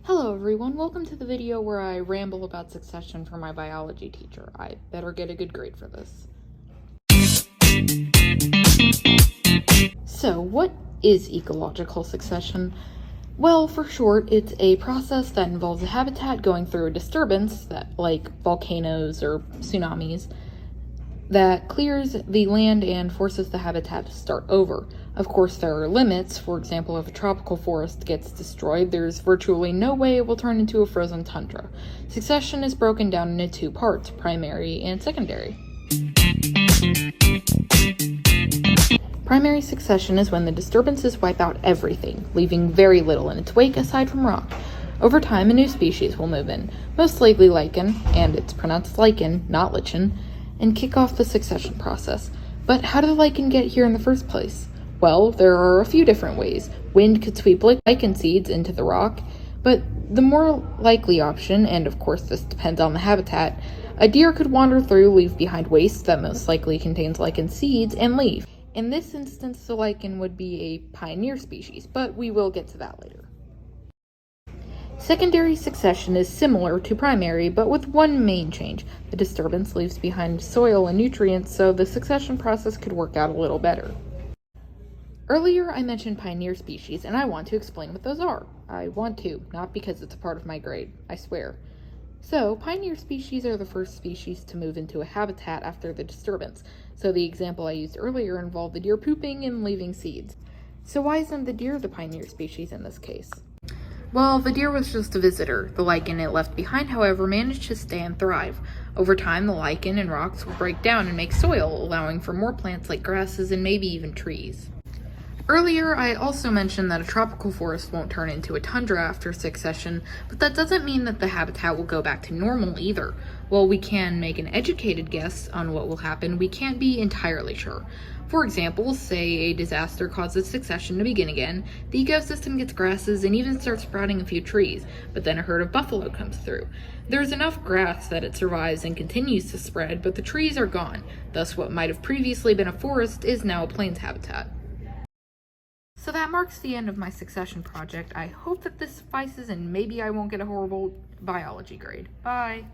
Hello everyone, welcome to the video where I ramble about succession for my biology teacher. I better get a good grade for this. So, what is ecological succession? Well, for short, it's a process that involves a habitat going through a disturbance, like volcanoes or tsunamis, that clears the land and forces the habitat to start over. Of course, there are limits. For example, if a tropical forest gets destroyed, there's virtually no way it will turn into a frozen tundra. Succession is broken down into two parts, primary and secondary. Primary succession is when the disturbances wipe out everything, leaving very little in its wake aside from rock. Over time, a new species will move in, most likely lichen, and it's pronounced lichen, not lichen, and kick off the succession process. But how did the lichen get here in the first place? Well, there are a few different ways. Wind could sweep lichen seeds into the rock, but the more likely option, and of course this depends on the habitat, a deer could wander through, leave behind waste that most likely contains lichen seeds, and leave. In this instance, the lichen would be a pioneer species, but we will get to that later. Secondary succession is similar to primary, but with one main change. The disturbance leaves behind soil and nutrients, so the succession process could work out a little better. Earlier, I mentioned pioneer species, and I want to explain what those are. I want to, not because it's a part of my grade, I swear. So, pioneer species are the first species to move into a habitat after the disturbance. So the example I used earlier involved the deer pooping and leaving seeds. So why isn't the deer the pioneer species in this case? Well, the deer was just a visitor. The lichen it left behind, however, managed to stay and thrive. Over time, the lichen and rocks will break down and make soil, allowing for more plants like grasses and maybe even trees. Earlier, I also mentioned that a tropical forest won't turn into a tundra after succession, but that doesn't mean that the habitat will go back to normal either. While we can make an educated guess on what will happen, we can't be entirely sure. For example, say a disaster causes succession to begin again, the ecosystem gets grasses and even starts sprouting a few trees, but then a herd of buffalo comes through. There's enough grass that it survives and continues to spread, but the trees are gone. Thus, what might have previously been a forest is now a plains habitat. So that marks the end of my succession project. I hope that this suffices and maybe I won't get a horrible biology grade. Bye!